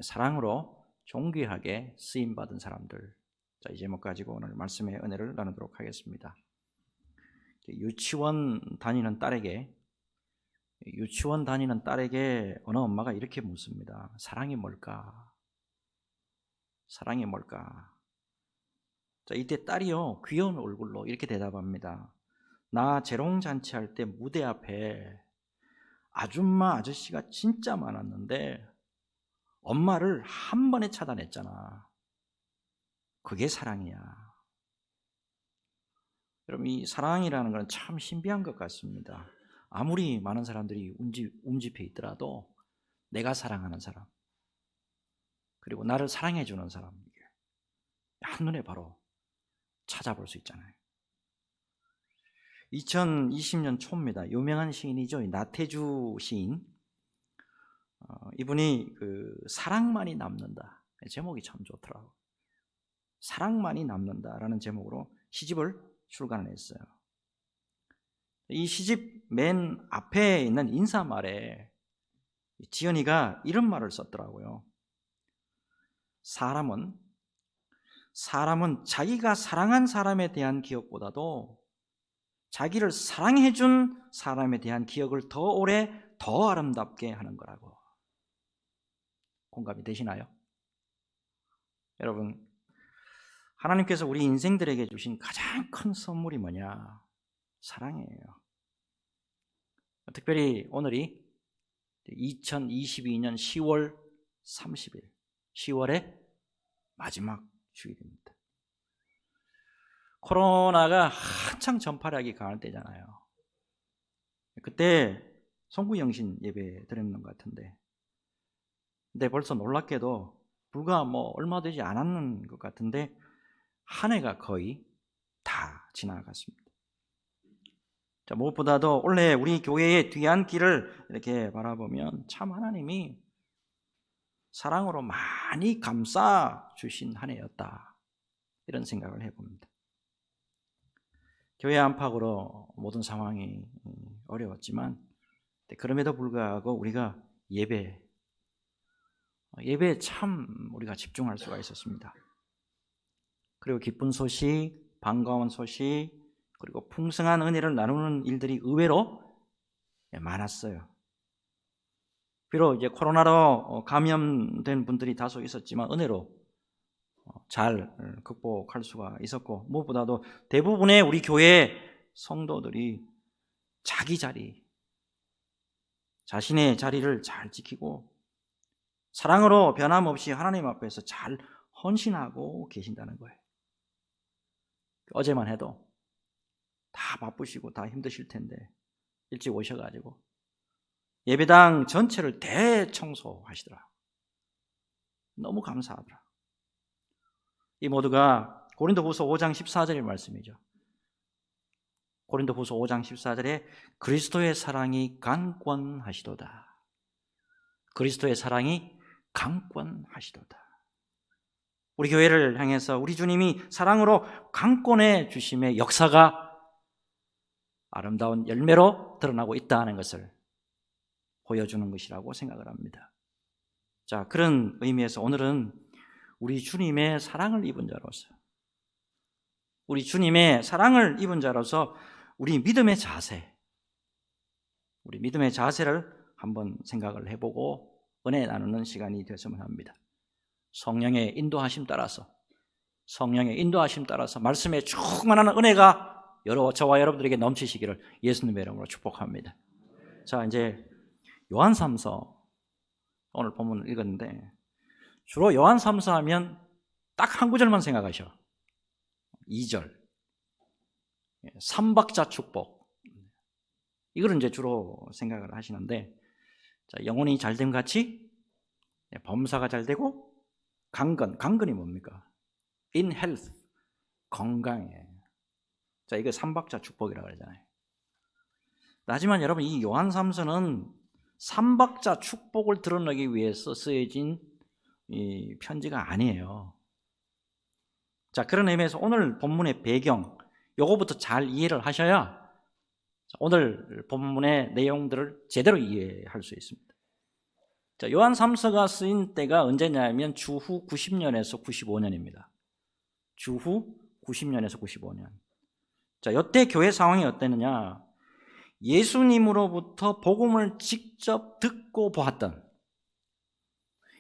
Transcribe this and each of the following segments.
사랑으로 존귀하게 쓰임받은 사람들. 자, 이 제목 가지고 오늘 말씀의 은혜를 나누도록 하겠습니다. 유치원 다니는 딸에게 어느 엄마가 이렇게 묻습니다. 사랑이 뭘까? 사랑이 뭘까? 자, 이때 딸이요, 귀여운 얼굴로 이렇게 대답합니다. 나 재롱잔치할 때 무대 앞에 아줌마 아저씨가 진짜 많았는데 엄마를 한 번에 차단했잖아. 그게 사랑이야. 여러분, 이 사랑이라는 건 참 신비한 것 같습니다. 아무리 많은 사람들이 움집해 있더라도 내가 사랑하는 사람, 그리고 나를 사랑해주는 사람, 한눈에 바로 찾아볼 수 있잖아요. 2020년 초입니다. 유명한 시인이죠. 나태주 시인. 이분이 사랑만이 남는다. 제목이 참 좋더라고요. 사랑만이 남는다라는 제목으로 시집을 출간을 했어요. 이 시집 맨 앞에 있는 인사말에 지연이가 이런 말을 썼더라고요. 사람은 자기가 사랑한 사람에 대한 기억보다도 자기를 사랑해준 사람에 대한 기억을 더 오래, 더 아름답게 하는 거라고. 공감이 되시나요? 여러분, 하나님께서 우리 인생들에게 주신 가장 큰 선물이 뭐냐? 사랑이에요. 특별히 오늘이 2022년 10월 30일, 10월의 마지막 주일입니다. 코로나가 한창 전파력이 강할 때잖아요. 그때 성구영신 예배 드렸는 것 같은데, 근데 벌써 놀랍게도 불과 얼마 되지 않았는 것 같은데 한 해가 거의 다 지나갔습니다. 자, 무엇보다도 올해 우리 교회의 뒤안길을 이렇게 바라보면 참 하나님이 사랑으로 많이 감싸 주신 한 해였다, 이런 생각을 해봅니다. 교회 안팎으로 모든 상황이 어려웠지만 그럼에도 불구하고 우리가 예배에 참 우리가 집중할 수가 있었습니다. 그리고 기쁜 소식, 반가운 소식, 그리고 풍성한 은혜를 나누는 일들이 의외로 많았어요. 비록 이제 코로나로 감염된 분들이 다소 있었지만 은혜로 잘 극복할 수가 있었고, 무엇보다도 대부분의 우리 교회 성도들이 자신의 자리를 잘 지키고 사랑으로 변함없이 하나님 앞에서 잘 헌신하고 계신다는 거예요. 어제만 해도 다 바쁘시고 다 힘드실 텐데 일찍 오셔가지고 예배당 전체를 대청소하시더라. 너무 감사하더라. 이 모두가 고린도후서 5장 14절의 말씀이죠. 고린도후서 5장 14절에 그리스도의 사랑이 강권하시도다. 그리스도의 사랑이 강권하시도다. 우리 교회를 향해서 우리 주님이 사랑으로 강권해 주심의 역사가 아름다운 열매로 드러나고 있다는 것을 보여주는 것이라고 생각을 합니다. 자, 그런 의미에서 오늘은 우리 주님의 사랑을 입은 자로서, 우리 믿음의 자세를 한번 생각을 해보고 은혜 나누는 시간이 되었으면 합니다. 성령의 인도하심 따라서 말씀에 충만한 은혜가 저와 여러분들에게 넘치시기를 예수님의 이름으로 축복합니다. 자, 이제 요한 3서 오늘 본문을 읽었는데 주로 요한 3서 하면 딱 한 구절만 생각하셔. 2절. 삼박자 축복. 이걸 이제 주로 생각을 하시는데, 자, 영혼이 잘됨 같이 범사가 잘 되고 강건이 뭡니까? In health, 건강해. 자, 이거 삼박자 축복이라고 그러잖아요. 하지만 여러분, 이 요한 3서는 삼박자 축복을 드러내기 위해서 쓰여진 이 편지가 아니에요. 자, 그런 의미에서 오늘 본문의 배경, 요거부터 잘 이해를 하셔야 오늘 본문의 내용들을 제대로 이해할 수 있습니다. 자, 요한 3서가 쓰인 때가 언제냐면 주후 90년에서 95년입니다. 주후 90년에서 95년. 자, 이때 교회 상황이 어땠느냐? 예수님으로부터 복음을 직접 듣고 보았던,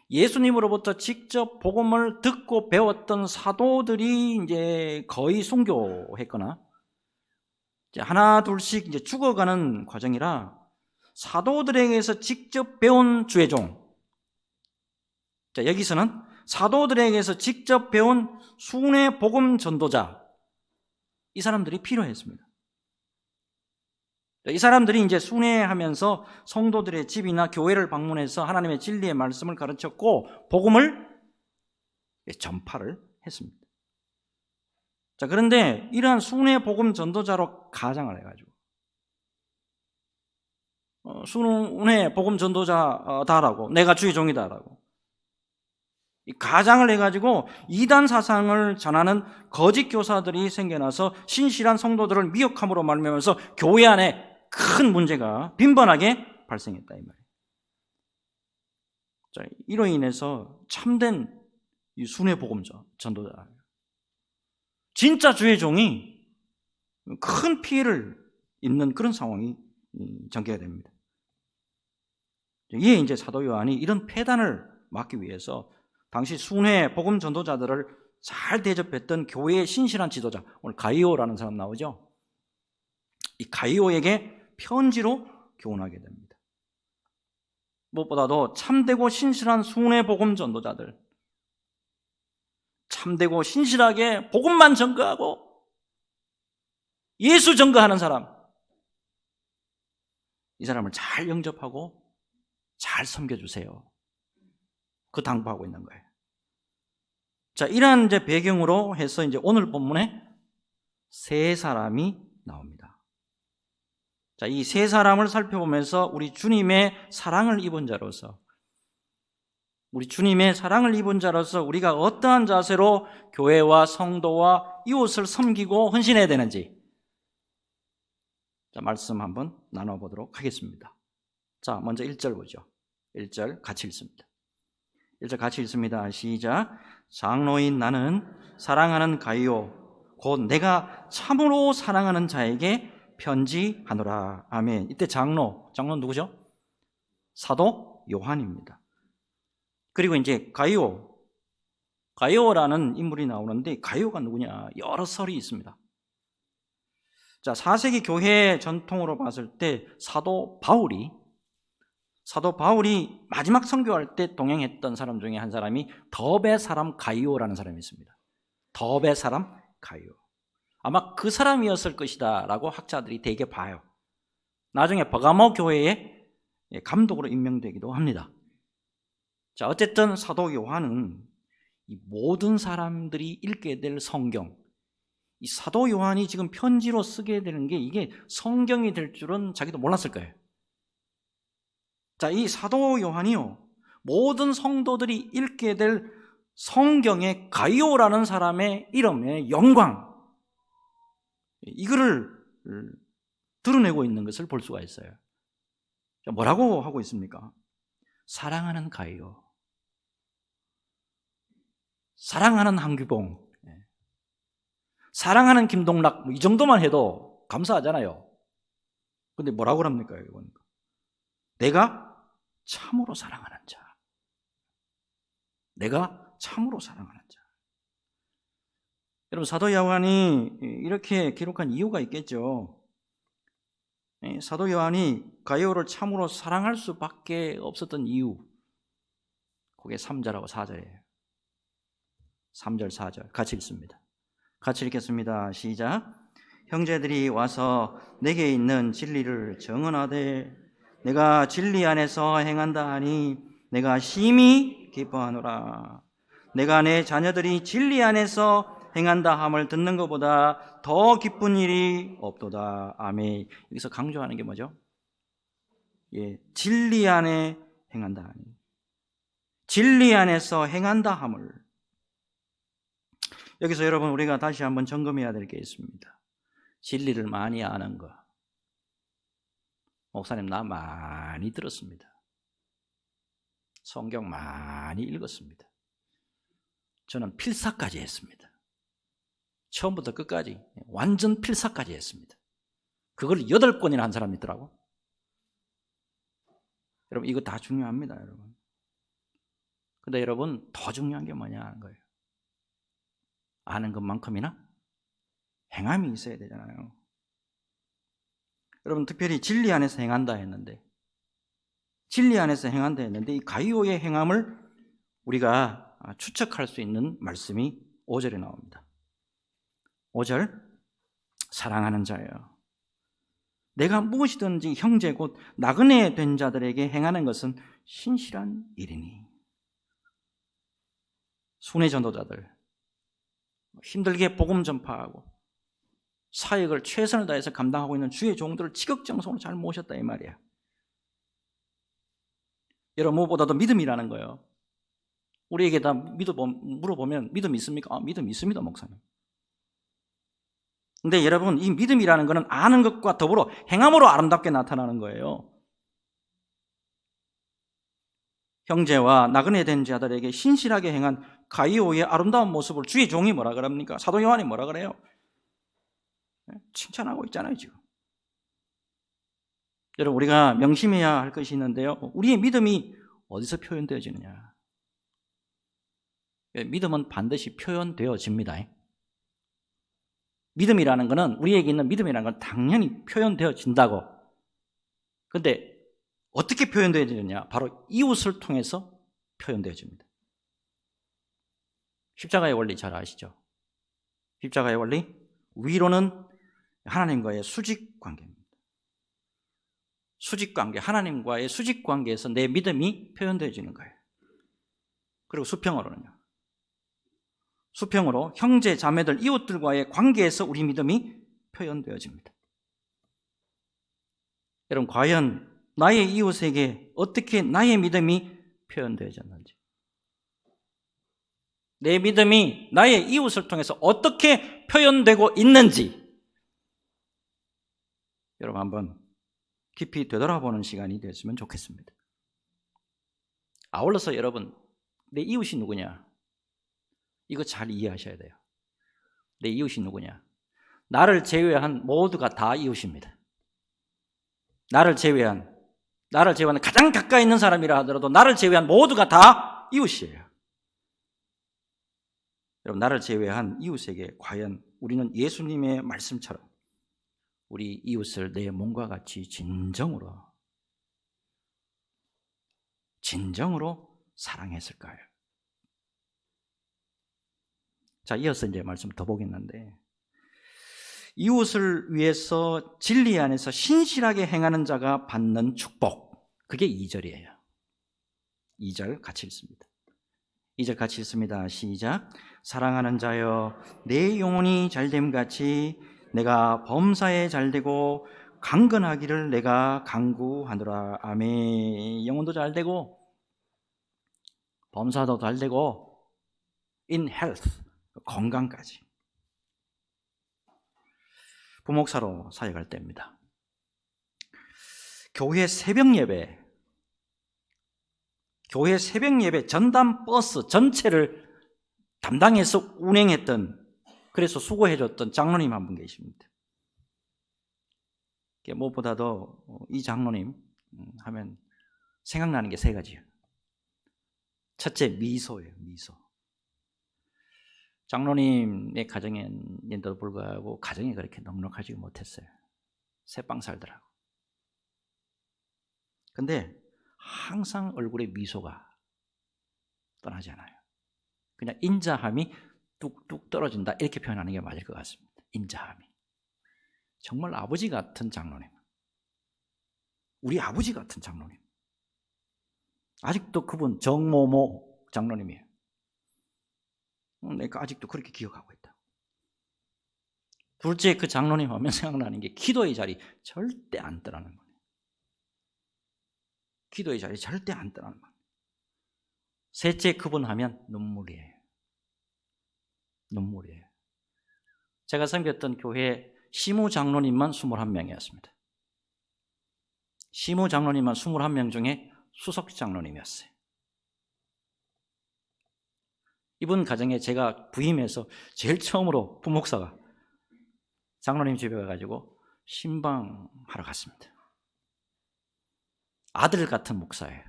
예수님으로부터 직접 복음을 듣고 배웠던 사도들이 이제 거의 순교했거나 이제 하나 둘씩 이제 죽어가는 과정이라 사도들에게서 직접 배운 주의종. 자, 여기서는 사도들에게서 직접 배운 순회 복음 전도자, 이 사람들이 필요했습니다. 이 사람들이 이제 순회하면서 성도들의 집이나 교회를 방문해서 하나님의 진리의 말씀을 가르쳤고 복음을 전파를 했습니다. 자, 그런데 이러한 순회 복음 전도자로 가장을 해가지고 순회 복음 전도자다라고, 내가 주의 종이다라고 이 가장을 해가지고 이단 사상을 전하는 거짓 교사들이 생겨나서 신실한 성도들을 미혹함으로 말미암아서 교회 안에 큰 문제가 빈번하게 발생했다 이 말이에요. 자, 이로 인해서 참된 이 순회 복음 전도자, 진짜 주의 종이 큰 피해를 입는 그런 상황이 전개가 됩니다. 이에 이제 사도 요한이 이런 폐단을 막기 위해서 당시 순회 복음 전도자들을 잘 대접했던 교회의 신실한 지도자, 오늘 가이오라는 사람 나오죠? 이 가이오에게 편지로 교훈하게 됩니다. 무엇보다도 참되고 신실한 순회 복음 전도자들, 참되고 신실하게 복음만 전거하고 예수 전거하는 사람, 이 사람을 잘 영접하고 잘 섬겨주세요. 그 당부하고 있는 거예요. 자, 이러한 이제 배경으로 해서 이제 오늘 본문에 세 사람이 나옵니다. 자, 이 세 사람을 살펴보면서 우리 주님의 사랑을 입은 자로서, 우리가 어떠한 자세로 교회와 성도와 이웃을 섬기고 헌신해야 되는지, 자, 말씀 한번 나눠보도록 하겠습니다. 자, 먼저 1절 보죠. 1절 같이 읽습니다. 1절 같이 읽습니다. 시작. 장로인 나는 사랑하는 가이오 곧 내가 참으로 사랑하는 자에게 편지하노라. 아멘. 이때 장로는 누구죠? 사도 요한입니다. 그리고 이제 가이오라는 인물이 나오는데 가이오가 누구냐? 여러 설이 있습니다. 자, 4세기 교회 전통으로 봤을 때 사도 바울이 마지막 선교할 때 동행했던 사람 중에 한 사람이 더베 사람 가이오라는 사람이 있습니다. 더베 사람 가이오. 아마 그 사람이었을 것이다 라고 학자들이 되게 봐요. 나중에 버가모 교회의 감독으로 임명되기도 합니다. 자, 어쨌든 사도 요한은 이 모든 사람들이 읽게 될 성경, 이 사도 요한이 지금 편지로 쓰게 되는 게 이게 성경이 될 줄은 자기도 몰랐을 거예요. 자, 이 사도 요한이요, 모든 성도들이 읽게 될 성경의 가이오라는 사람의 이름의 영광, 이거를 드러내고 있는 것을 볼 수가 있어요. 자, 뭐라고 하고 있습니까? 사랑하는 가이오, 사랑하는 한규봉, 사랑하는 김동락, 이 정도만 해도 감사하잖아요. 근데 뭐라고 합니까? 이건 내가 참으로 사랑하는 자, 내가 참으로 사랑하는 자. 여러분, 사도 요한이 이렇게 기록한 이유가 있겠죠. 사도 요한이 가이오를 참으로 사랑할 수밖에 없었던 이유, 그게 3절하고 4절이에요. 3절 4절 같이 읽습니다. 같이 읽겠습니다. 시작. 형제들이 와서 내게 있는 진리를 증언하되 내가 진리 안에서 행한다 하니 내가 심히 기뻐하노라. 내가 내 자녀들이 진리 안에서 행한다 함을 듣는 것보다 더 기쁜 일이 없도다. 아멘. 여기서 강조하는 게 뭐죠? 진리 안에 행한다 하니, 진리 안에서 행한다 함을. 여기서 여러분, 우리가 다시 한번 점검해야 될 게 있습니다. 진리를 많이 아는 거. 목사님, 나 많이 들었습니다. 성경 많이 읽었습니다. 저는 필사까지 했습니다. 처음부터 끝까지 완전 필사까지 했습니다. 그걸 8권이나 한 사람이 있더라고. 여러분 이거 다 중요합니다. 여러분. 근데 여러분 더 중요한 게 뭐냐 하는 거예요. 아는 것만큼이나 행함이 있어야 되잖아요. 여러분 특별히 진리 안에서 행한다 했는데, 진리 안에서 행한다 했는데 이 가이오의 행함을 우리가 추측할 수 있는 말씀이 5절에 나옵니다. 5절, 사랑하는 자여, 내가 무엇이든지 형제 곧 나그네 된 자들에게 행하는 것은 신실한 일이니. 순회 전도자들, 힘들게 복음 전파하고 사역을 최선을 다해서 감당하고 있는 주의 종들을 지극정성으로 잘 모셨다 이 말이야. 여러분 무엇보다도 믿음이라는 거예요. 우리에게 다 물어보면 믿음 있습니까? 믿음 있습니다, 목사님. 근데 여러분 이 믿음이라는 것은 아는 것과 더불어 행함으로 아름답게 나타나는 거예요. 형제와 나그네 된 자들에게 신실하게 행한 가이오의 아름다운 모습을 주의 종이 뭐라 그럽니까? 사도 요한이 뭐라 그래요? 칭찬하고 있잖아요 지금. 여러분 우리가 명심해야 할 것이 있는데요, 우리의 믿음이 어디서 표현되어지느냐? 믿음은 반드시 표현되어집니다. 믿음이라는 것은, 우리에게 있는 믿음이라는 건 당연히 표현되어진다고. 그런데 어떻게 표현되어지느냐? 바로 이웃을 통해서 표현되어집니다. 십자가의 원리 잘 아시죠? 십자가의 원리, 위로는 하나님과의 수직관계입니다. 수직관계, 하나님과의 수직관계에서 내 믿음이 표현되어지는 거예요. 그리고 수평으로는요, 수평으로 형제, 자매들, 이웃들과의 관계에서 우리 믿음이 표현되어집니다. 여러분 과연 나의 이웃에게 어떻게 나의 믿음이 표현되어졌는지, 내 믿음이 나의 이웃을 통해서 어떻게 표현되고 있는지 여러분 한번 깊이 되돌아보는 시간이 됐으면 좋겠습니다. 아울러서 여러분, 내 이웃이 누구냐? 이거 잘 이해하셔야 돼요. 내 이웃이 누구냐? 나를 제외한 모두가 다 이웃입니다. 나를 제외한 가장 가까이 있는 사람이라 하더라도 나를 제외한 모두가 다 이웃이에요. 여러분 나를 제외한 이웃에게 과연 우리는 예수님의 말씀처럼 우리 이웃을 내 몸과 같이 진정으로 사랑했을까요? 자, 이어서 이제 말씀 더 보겠는데, 이웃을 위해서 진리 안에서 신실하게 행하는 자가 받는 축복, 그게 2절이에요. 2절 같이 읽습니다. 2절 같이 읽습니다. 시작. 사랑하는 자여, 내 영혼이 잘됨같이 내가 범사에 잘되고 강건하기를 내가 간구하노라. 아멘. 영혼도 잘되고 범사도 잘되고 in health, 건강까지. 부목사로 사역할 때입니다. 교회 새벽 예배 전담 버스 전체를 담당해서 운행했던, 그래서 수고해줬던 장로님 한 분 계십니다. 무엇보다도 이 장로님 하면 생각나는 게 3가지예요. 첫째, 미소예요. 미소. 장로님의 가정인데도 불구하고 가정이 그렇게 넉넉하지 못했어요. 새빵 살더라고. 근데 항상 얼굴에 미소가 떠나지 않아요. 그냥 인자함이 뚝뚝 떨어진다, 이렇게 표현하는 게 맞을 것 같습니다. 인자함이. 정말 아버지 같은 장로님, 우리 아버지 같은 장로님. 아직도 그분 정모모 장로님이에요. 내가 아직도 그렇게 기억하고 있다. 둘째, 그 장로님 하면 생각나는 게 기도의 자리 절대 안 떠나는 거예요. 기도의 자리 절대 안 떠나는 거예요. 셋째, 그분 하면 눈물이에요. 눈물이에요. 제가 섬겼던 교회 시무 장로님만 21명이었습니다. 시무 장로님만 21명 중에 수석 장로님이었어요. 이분 가정에 제가 부임해서 제일 처음으로 부목사가 장로님 집에 가가지고 신방하러 갔습니다. 아들 같은 목사예요.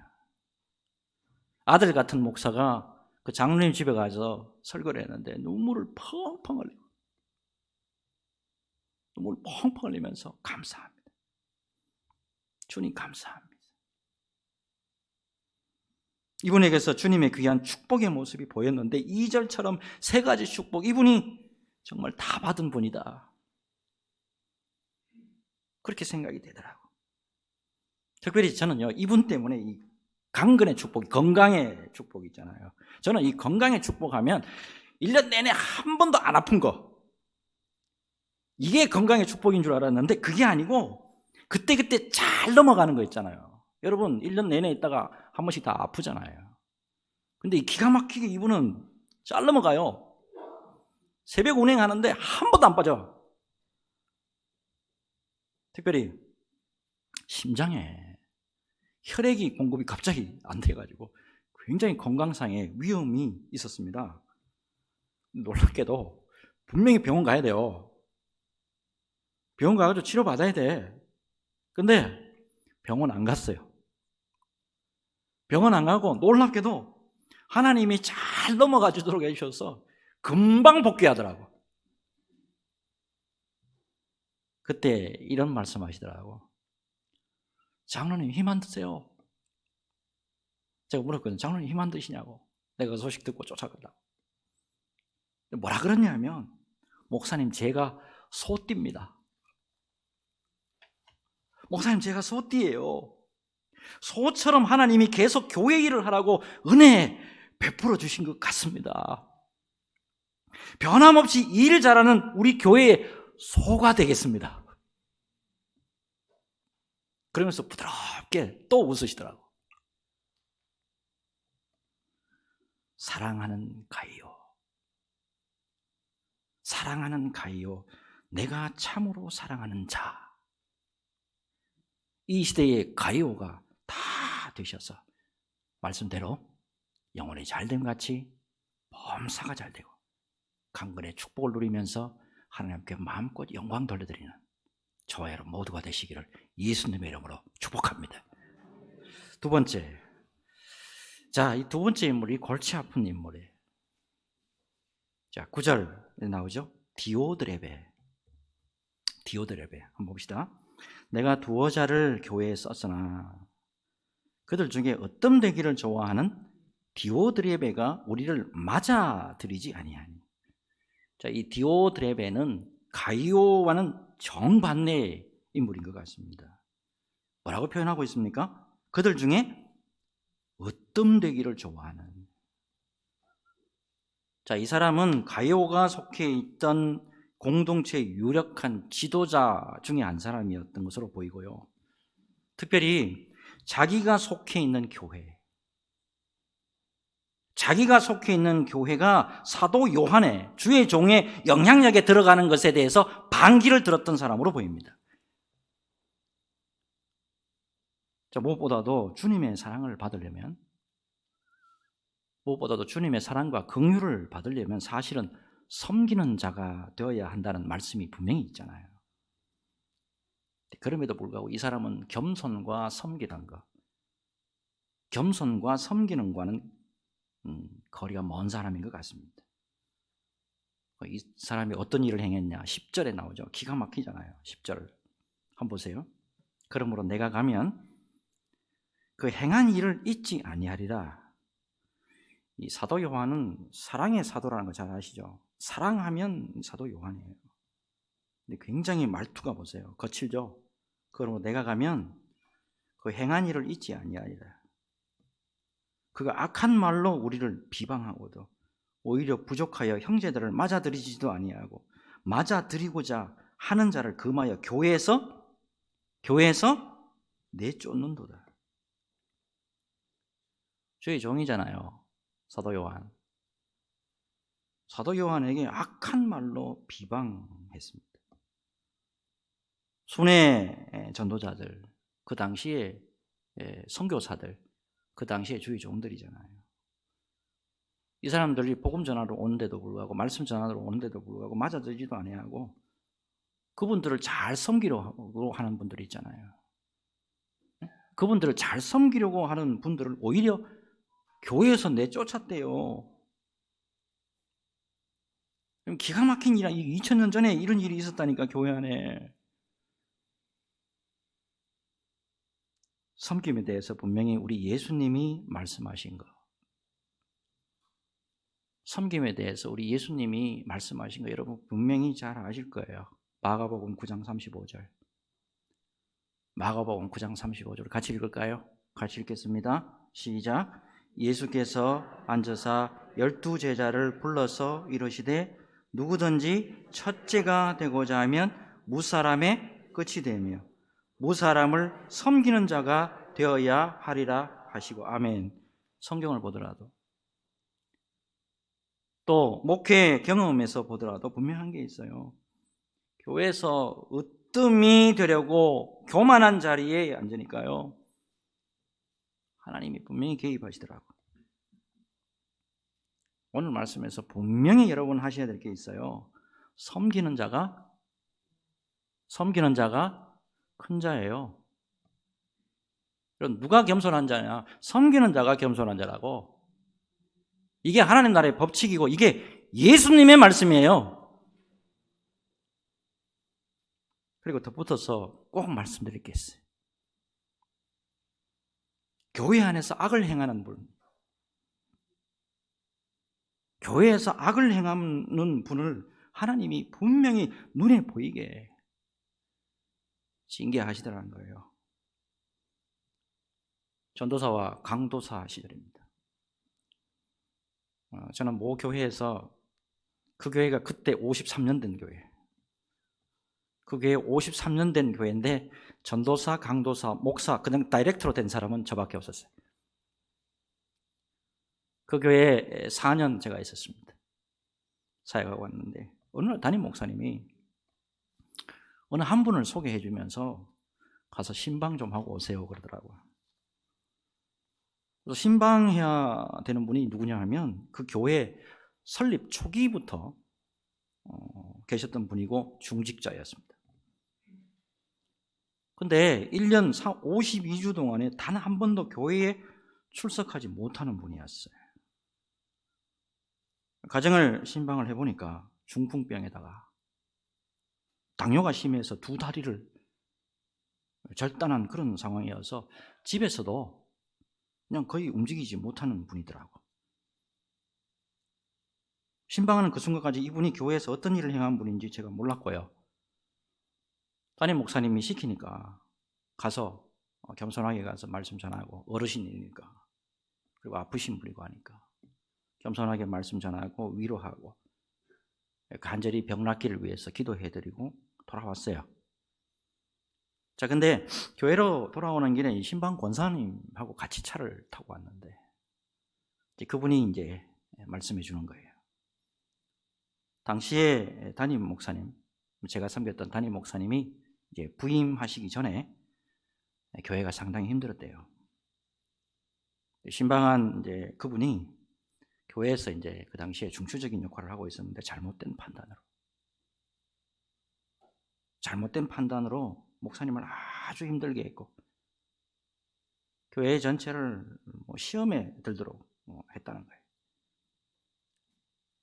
아들 같은 목사가 그 장로님 집에 가서 설교를 했는데 눈물을 펑펑 흘리고 눈물을 펑펑 흘리면서 감사합니다. 주님 감사합니다. 이분에게서 주님의 귀한 축복의 모습이 보였는데 2절처럼 세 가지 축복, 이분이 정말 다 받은 분이다, 그렇게 생각이 되더라고. 특별히 저는요, 이분 때문에 이 강건의 축복, 건강의 축복이 있잖아요. 저는 이 건강의 축복하면 1년 내내 한 번도 안 아픈 거, 이게 건강의 축복인 줄 알았는데 그게 아니고 그때그때 잘 넘어가는 거 있잖아요. 여러분 1년 내내 있다가 한 번씩 다 아프잖아요. 근데 기가 막히게 이분은 잘 넘어가요. 새벽 운행하는데 한 번도 안 빠져. 특별히 심장에 혈액이 공급이 갑자기 안 돼가지고 굉장히 건강상의 위험이 있었습니다. 놀랍게도 분명히 병원 가야 돼요. 병원 가가지고 치료받아야 돼. 근데 병원 안 갔어요. 병원 안 가고 놀랍게도 하나님이 잘 넘어가 주도록 해주셔서 금방 복귀하더라고. 그때 이런 말씀 하시더라고. 장로님 힘 안 드세요? 제가 물었거든요. 장로님 힘 안 드시냐고. 내가 그 소식 듣고 쫓아갔다고. 뭐라 그러냐면, 목사님 제가 소띠입니다. 목사님 제가 소띠예요. 소처럼 하나님이 계속 교회 일을 하라고 은혜 베풀어 주신 것 같습니다. 변함없이 일 잘하는 우리 교회의 소가 되겠습니다. 그러면서 부드럽게 또 웃으시더라고. 사랑하는 가이오, 사랑하는 가이오, 내가 참으로 사랑하는 자. 이 시대의 가이오가 다 되셔서 말씀대로 영혼이 잘됨 같이 범사가 잘되고 강건의 축복을 누리면서 하나님께 마음껏 영광 돌려드리는 저와 여러분 모두가 되시기를 예수님의 이름으로 축복합니다. 두 번째, 자, 이 두 번째 인물이 골치 아픈 인물이에요. 자, 9절에 나오죠. 디오드레베. 디오드레베 한번 봅시다. 내가 두어 자를 교회에 썼으나 그들 중에 어떤 되기를 좋아하는 디오드레베가 우리를 맞아들이지 아니하니. 자, 이 디오드레베는 가이오와는 정반대의 인물인 것 같습니다. 뭐라고 표현하고 있습니까? 그들 중에 어떤 되기를 좋아하는. 자, 이 사람은 가이오가 속해 있던 공동체의 유력한 지도자 중에 한 사람이었던 것으로 보이고요. 특별히 자기가 속해 있는 교회, 자기가 속해 있는 교회가 사도 요한의 주의 종의 영향력에 들어가는 것에 대해서 반기를 들었던 사람으로 보입니다. 자, 무엇보다도 주님의 사랑을 받으려면, 무엇보다도 주님의 사랑과 긍휼을 받으려면 사실은 섬기는 자가 되어야 한다는 말씀이 분명히 있잖아요. 그럼에도 불구하고 이 사람은 겸손과 섬기는 것, 겸손과 섬기는 과는 거리가 먼 사람인 것 같습니다. 이 사람이 어떤 일을 행했냐 10절에 나오죠. 기가 막히잖아요. 10절 한번 보세요. 그러므로 내가 가면 그 행한 일을 잊지 아니하리라. 이 사도 요한은 사랑의 사도라는 거 잘 아시죠? 사랑하면 사도 요한이에요. 근데 굉장히 말투가 보세요. 거칠죠? 그러므로 내가 가면 그 행한 일을 잊지 아니하리라. 그가 악한 말로 우리를 비방하고도 오히려 부족하여 형제들을 맞아들이지도 아니하고 맞아들이고자 하는 자를 금하여 교회에서 내쫓는도다. 주의 종이잖아요. 사도 요한. 사도 요한에게 악한 말로 비방했습니다. 순회 전도자들, 그 당시에 선교사들, 그 당시에 주의 종들이잖아요. 이 사람들이 복음 전하러 오는데도 불구하고 말씀 전하러 오는데도 불구하고 맞아들지도 아니하고 그분들을 잘 섬기려고 하는 분들이 있잖아요. 그분들을 잘 섬기려고 하는 분들을 오히려 교회에서 내쫓았대요. 기가 막힌 일이야. 2000년 전에 이런 일이 있었다니까, 교회 안에. 섬김에 대해서 분명히 우리 예수님이 말씀하신 거. 섬김에 대해서 우리 예수님이 말씀하신 거 여러분 분명히 잘 아실 거예요. 마가복음 9장 35절. 마가복음 9장 35절 같이 읽을까요? 같이 읽겠습니다. 시작. 예수께서 앉으사 12제자를 불러서 이르시되 누구든지 첫째가 되고자 하면 무사람의 끝이 되며 무사람을 섬기는 자가 되어야 하리라 하시고. 아멘. 성경을 보더라도 또 목회 경험에서 보더라도 분명한 게 있어요. 교회에서 으뜸이 되려고 교만한 자리에 앉으니까요, 하나님이 분명히 개입하시더라고요. 오늘 말씀에서 분명히 여러분 하셔야 될 게 있어요. 섬기는 자가 큰 자예요. 그럼 누가 겸손한 자냐? 섬기는 자가 겸손한 자라고. 이게 하나님 나라의 법칙이고 이게 예수님의 말씀이에요. 그리고 덧붙여서 꼭 말씀드릴 게 있어요. 교회 안에서 악을 행하는 분, 교회에서 악을 행하는 분을 하나님이 분명히 눈에 보이게 징계하시더라는 거예요. 전도사와 강도사 시절입니다. 저는 모 교회에서, 그 교회가 그때 53년 된 교회, 그 교회 53년 된 교회인데 전도사, 강도사, 목사 그냥 다이렉트로 된 사람은 저밖에 없었어요. 그 교회에 4년 제가 있었습니다. 사역하고 왔는데 어느 담임 목사님이 어느 한 분을 소개해 주면서 가서 신방 좀 하고 오세요 그러더라고요. 그래서 신방해야 되는 분이 누구냐 하면 그 교회 설립 초기부터 계셨던 분이고 중직자였습니다. 근데 1년 52주 동안에 단 한 번도 교회에 출석하지 못하는 분이었어요. 가정을 신방을 해보니까 중풍병에다가 당뇨가 심해서 두 다리를 절단한 그런 상황이어서 집에서도 그냥 거의 움직이지 못하는 분이더라고. 신방하는 그 순간까지 이분이 교회에서 어떤 일을 행한 분인지 제가 몰랐고요. 담임 목사님이 시키니까 가서 겸손하게 가서 말씀 전하고, 어르신이니까, 그리고 아프신 분이고 하니까 겸손하게 말씀 전하고 위로하고 간절히 병 낫기를 위해서 기도해드리고 돌아왔어요. 자, 근데 교회로 돌아오는 길에 신방 권사님하고 같이 차를 타고 왔는데 그분이 이제 말씀해 주는 거예요. 당시에 담임 목사님, 제가 섬겼던 담임 목사님이 이제 부임하시기 전에 교회가 상당히 힘들었대요. 신방한 이제 그분이 교회에서 이제 그 당시에 중추적인 역할을 하고 있었는데 잘못된 판단으로 목사님을 아주 힘들게 했고 교회 전체를 시험에 들도록 했다는 거예요.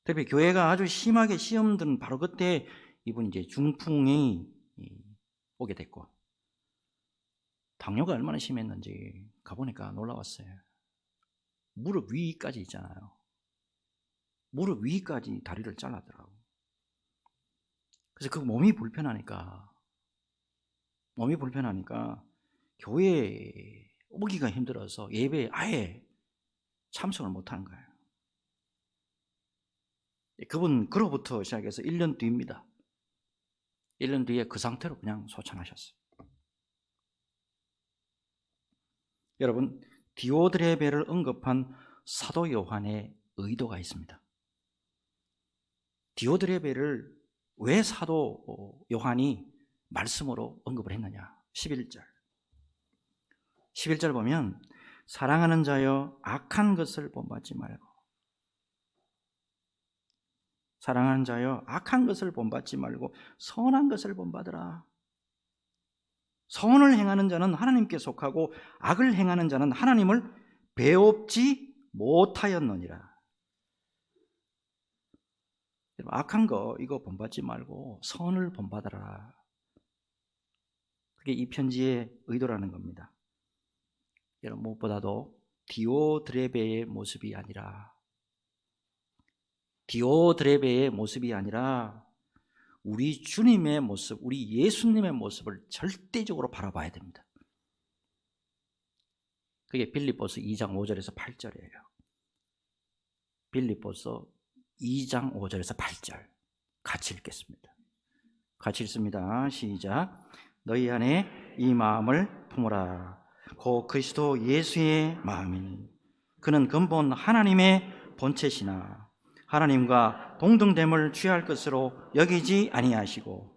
특히 교회가 아주 심하게 시험 든 바로 그때 이분이 이제 중풍이 오게 됐고, 당뇨가 얼마나 심했는지 가보니까 놀라웠어요. 무릎 위까지 있잖아요. 무릎 위까지 다리를 잘랐더라고. 그래서 그 몸이 불편하니까 교회에 오기가 힘들어서 예배에 아예 참석을 못하는 거예요. 그분 그로부터 시작해서 1년 뒤입니다. 1년 뒤에 그 상태로 그냥 소천하셨어요. 여러분, 디오드레베를 언급한 사도 요한의 의도가 있습니다. 디오드레베를 왜 사도 요한이 말씀으로 언급을 했느냐? 11절 보면 사랑하는 자여 악한 것을 본받지 말고 사랑하는 자여, 악한 것을 본받지 말고 선한 것을 본받으라. 선을 행하는 자는 하나님께 속하고 악을 행하는 자는 하나님을 배웁지 못하였느니라. 악한 거 이거 본받지 말고 선을 본받아라. 그게 이 편지의 의도라는 겁니다. 여러분, 무엇보다도 디오드레베의 모습이 아니라 우리 주님의 모습, 우리 예수님의 모습을 절대적으로 바라봐야 됩니다. 그게 빌립보서 2장 5절에서 8절이에요. 빌립보서 2장 5절에서 8절 같이 읽겠습니다. 같이 읽습니다. 시작. 너희 안에 이 마음을 품으라. 곧 그리스도 예수의 마음이니 그는 근본 하나님의 본체시나 하나님과 동등됨을 취할 것으로 여기지 아니하시고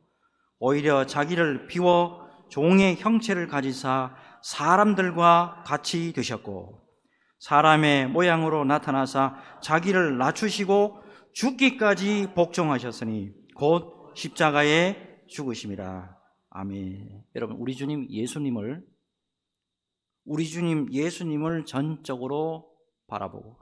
오히려 자기를 비워 종의 형체를 가지사 사람들과 같이 되셨고 사람의 모양으로 나타나사 자기를 낮추시고 죽기까지 복종하셨으니 곧 십자가에 죽으심이라. 아멘. 여러분, 우리 주님 예수님을 전적으로 바라보고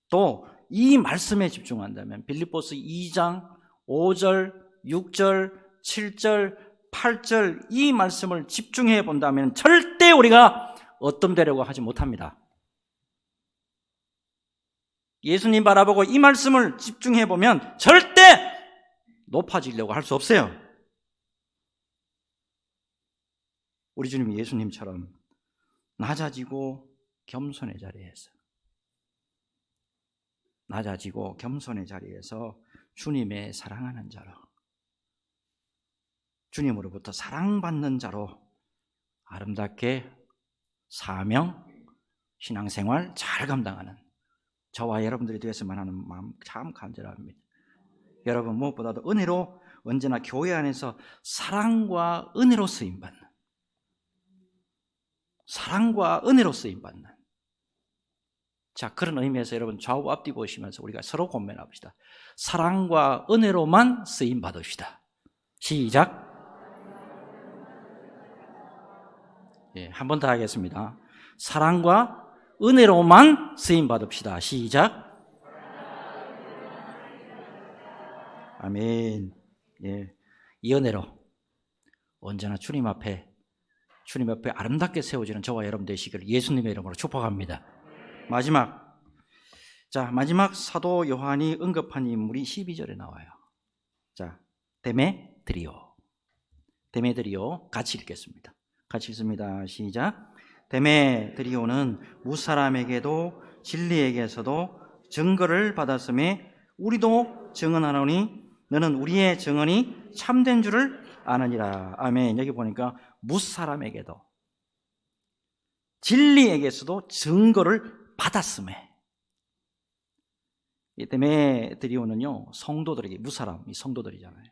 또 이 말씀에 집중한다면 빌립보서 2장 5절, 6절, 7절, 8절 이 말씀을 집중해 본다면 절대 우리가 얻덤되려고 하지 못합니다. 예수님 바라보고 이 말씀을 집중해 보면 절대 높아지려고 할 수 없어요. 우리 주님 예수님처럼 낮아지고 겸손의 자리에서 주님의 사랑하는 자로, 주님으로부터 사랑받는 자로 아름답게 사명, 신앙생활 잘 감당하는 저와 여러분들이 되었으면 하는 마음 참 간절합니다. 여러분, 무엇보다도 은혜로 언제나 교회 안에서 사랑과 은혜로 쓰임받는 자, 그런 의미에서 여러분 좌우 앞뒤 보시면서 우리가 서로 고민합시다. 사랑과 은혜로만 쓰임 받읍시다. 시작. 한 번 더 하겠습니다. 사랑과 은혜로만 쓰임 받읍시다. 시작. 아멘. 이 은혜로 언제나 주님 앞에 아름답게 세워지는 저와 여러분 되시기를 예수님의 이름으로 축복합니다. 마지막 사도 요한이 언급한 인물이 12절에 나와요. 자, 데메드리오 같이 읽겠습니다. 같이 읽습니다. 시작. 데메드리오는 무사람에게도 진리에게서도 증거를 받았음에 우리도 증언하노니 너는 우리의 증언이 참된 줄을 아느니라. 아멘. 여기 보니까 무사람에게도 진리에게서도 증거를 받았음에, 이 데메드리오는요 성도들에게, 무사람, 이 성도들이잖아요.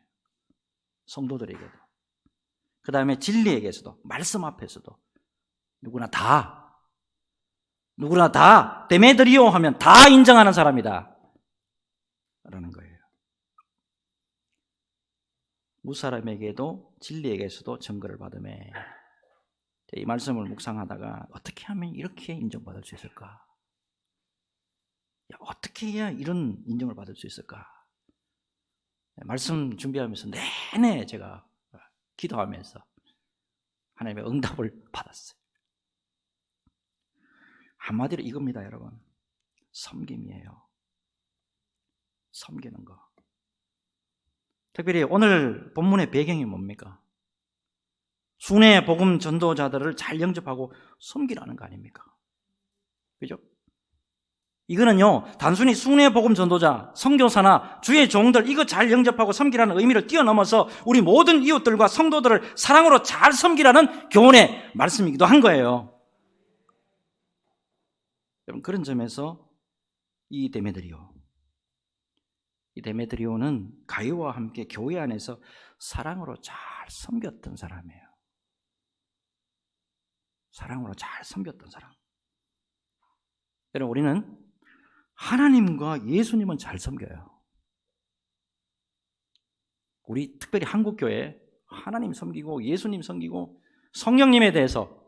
성도들에게도, 그 다음에 진리에게서도, 말씀 앞에서도 누구나 다 데메드리오 하면 다 인정하는 사람이다 라는 거예요. 무사람에게도 진리에게서도 증거를 받음에, 이 말씀을 묵상하다가 어떻게 하면 이렇게 인정받을 수 있을까? 어떻게 해야 이런 인정을 받을 수 있을까? 말씀 준비하면서 내내 제가 기도하면서 하나님의 응답을 받았어요. 한마디로 이겁니다, 여러분. 섬김이에요. 섬기는 거. 특별히 오늘 본문의 배경이 뭡니까? 순회 복음 전도자들을 잘 영접하고 섬기라는 거 아닙니까? 그죠? 이거는요 단순히 순회 복음 전도자, 선교사나 주의 종들 이거 잘 영접하고 섬기라는 의미를 뛰어넘어서 우리 모든 이웃들과 성도들을 사랑으로 잘 섬기라는 교훈의 말씀이기도 한 거예요. 여러분, 그런 점에서 이 데메드리오는 가이오와 함께 교회 안에서 사랑으로 잘 섬겼던 사람이에요. 사랑으로 잘 섬겼던 사람. 여러분, 우리는 하나님과 예수님은 잘 섬겨요. 우리 특별히 한국교회 하나님 섬기고 예수님 섬기고 성령님에 대해서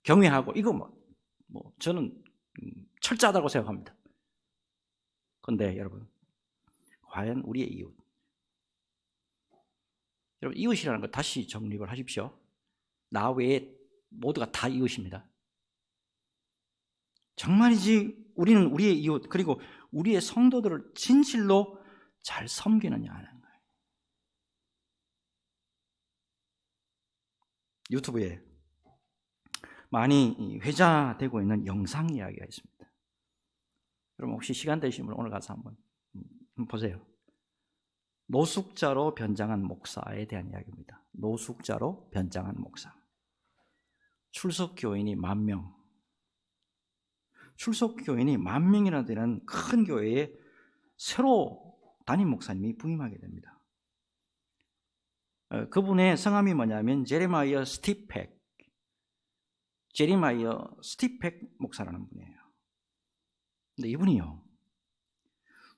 경외하고 이거 저는 철저하다고 생각합니다. 그런데 여러분, 과연 우리의 이웃, 여러분 이웃이라는 거 다시 정립을 하십시오. 나 외에 모두가 다 이웃입니다. 정말이지 우리는 우리의 이웃 그리고 우리의 성도들을 진실로 잘 섬기느냐 하는 거예요. 유튜브에 많이 회자되고 있는 영상 이야기가 있습니다. 여러분 혹시 시간 되시면 오늘 가서 한번 보세요. 노숙자로 변장한 목사에 대한 이야기입니다. 노숙자로 변장한 목사. 출석 교인이 10,000명. 출석 교인이 10,000명이나 되는 큰 교회에 새로 담임 목사님이 부임하게 됩니다. 그분의 성함이 뭐냐면 제레마이어 스티펙 목사라는 분이에요. 근데 이분이요,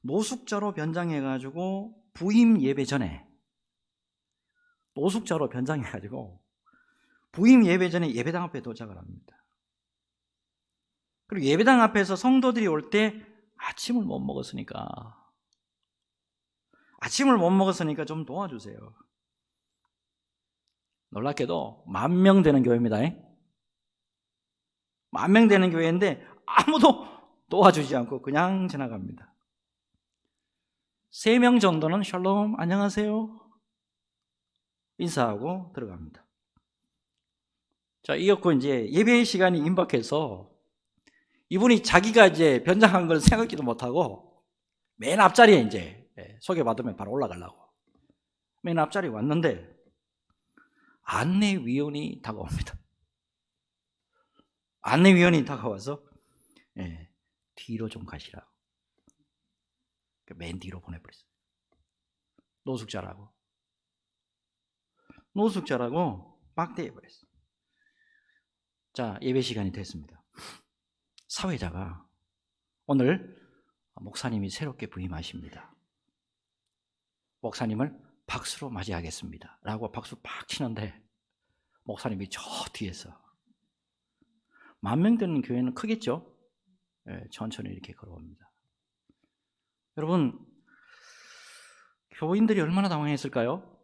노숙자로 변장해가지고 부임 예배 전에 예배당 앞에 도착을 합니다. 그리고 예배당 앞에서 성도들이 올 때 아침을 못 먹었으니까 좀 도와주세요. 놀랍게도 10,000명 되는 교회입니다. 10,000명 되는 교회인데 아무도 도와주지 않고 그냥 지나갑니다. 3명 정도는 샬롬 안녕하세요 인사하고 들어갑니다. 자, 이었고 이제 예배 시간이 임박해서 이분이 자기가 이제 변장한 걸 생각지도 못하고 맨 앞자리에 이제 소개받으면 바로 올라가려고 맨 앞자리에 왔는데 안내위원이 다가옵니다. 안내위원이 다가와서 뒤로 좀 가시라고. 맨 뒤로 보내버렸어요. 노숙자라고 막대해버렸어요. 자, 예배 시간이 됐습니다. 사회자가 오늘 목사님이 새롭게 부임하십니다. 목사님을 박수로 맞이하겠습니다 라고 박수 팍 치는데 목사님이 저 뒤에서 10,000명 되는 교회는 크겠죠? 천천히 이렇게 걸어옵니다. 여러분, 교인들이 얼마나 당황했을까요?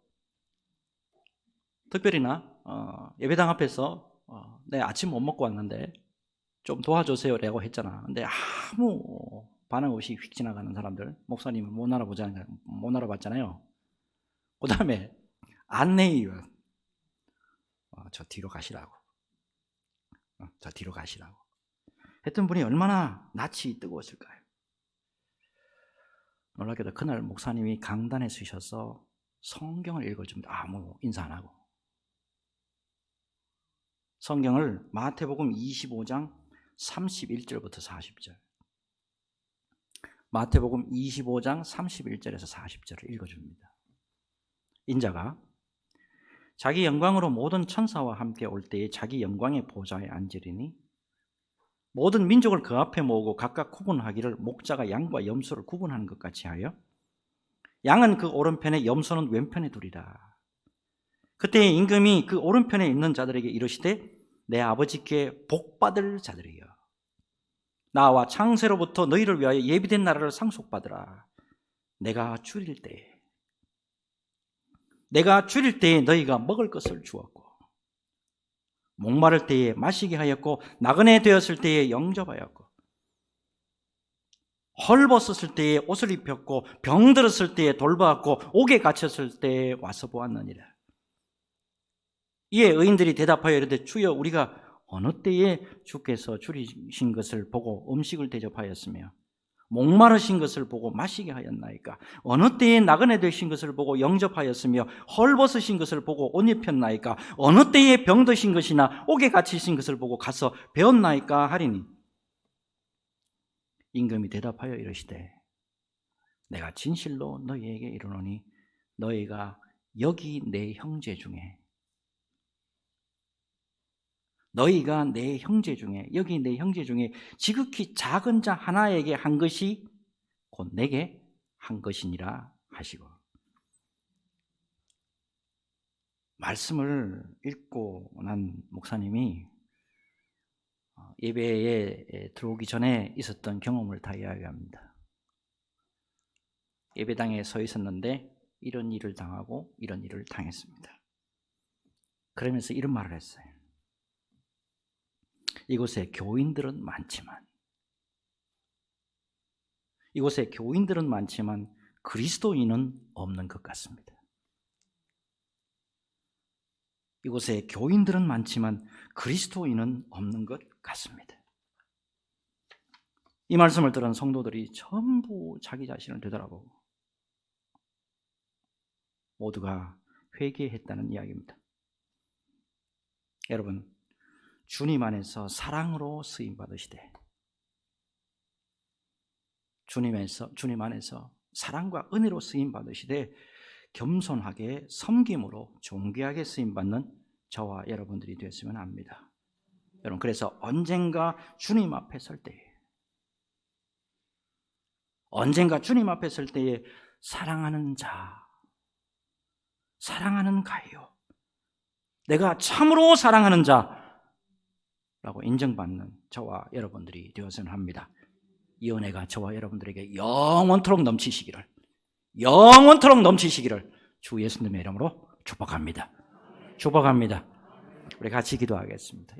특별히나 예배당 앞에서 네, 아침 못 먹고 왔는데 좀 도와주세요 라고 했잖아. 근데 아무 반응 없이 휙 지나가는 사람들, 목사님은 못 알아봤잖아요. 그 다음에 안내위원 저 뒤로 가시라고 했던 분이 얼마나 낯이 뜨거웠을까요? 놀랍게도 그날 목사님이 강단에 서셔서 성경을 읽어줍니다. 아무 인사 안 하고. 성경을 마태복음 25장 31절부터 40절, 마태복음 25장 31절에서 40절을 읽어줍니다. 인자가 자기 영광으로 모든 천사와 함께 올 때에 자기 영광의 보좌에 앉으리니 모든 민족을 그 앞에 모으고 각각 구분하기를 목자가 양과 염소를 구분하는 것 같이 하여 양은 그 오른편에 염소는 왼편에 두리라. 그때 임금이 그 오른편에 있는 자들에게 이르시되 내 아버지께 복받을 자들이여 나와 창세로부터 너희를 위하여 예비된 나라를 상속받으라. 내가 줄일 때에 너희가 먹을 것을 주었고 목마를 때에 마시게 하였고 나그네 되었을 때에 영접하였고 헐벗었을 때에 옷을 입혔고 병들었을 때에 돌보았고 옥에 갇혔을 때에 와서 보았느니라. 이에 의인들이 대답하여 이르되 주여 우리가 어느 때에 주께서 줄이신 것을 보고 음식을 대접하였으며 목마르신 것을 보고 마시게 하였나이까? 어느 때에 나그네 되신 것을 보고 영접하였으며 헐벗으신 것을 보고 옷 입혔나이까? 어느 때에 병드신 것이나 옥에 갇히신 것을 보고 가서 배웠나이까 하리니 임금이 대답하여 이르시되 내가 진실로 너희에게 이르노니 너희가 여기 내 형제 중에 지극히 작은 자 하나에게 한 것이 곧 내게 한 것이니라 하시고 말씀을 읽고 난 목사님이 예배에 들어오기 전에 있었던 경험을 다 이야기합니다. 예배당에 서 있었는데 이런 일을 당하고 이런 일을 당했습니다. 그러면서 이런 말을 했어요. 이곳에 교인들은 많지만 그리스도인은 없는 것 같습니다. 이곳에 교인들은 많지만 그리스도인은 없는 것 같습니다. 이 말씀을 들은 성도들이 전부 자기 자신을 되돌아보고 모두가 회개했다는 이야기입니다. 여러분, 주님 안에서 사랑으로 쓰임 받으시되 주님 안에서 사랑과 은혜로 쓰임 받으시되 겸손하게 섬김으로 존귀하게 쓰임 받는 저와 여러분들이 되었으면 합니다. 여러분, 그래서 언젠가 주님 앞에 설 때에 사랑하는 자, 사랑하는 가요, 내가 참으로 사랑하는 자라고 인정받는 저와 여러분들이 되었으면 합니다. 이 은혜가 저와 여러분들에게 영원토록 넘치시기를 주 예수님의 이름으로 축복합니다. 우리 같이 기도하겠습니다.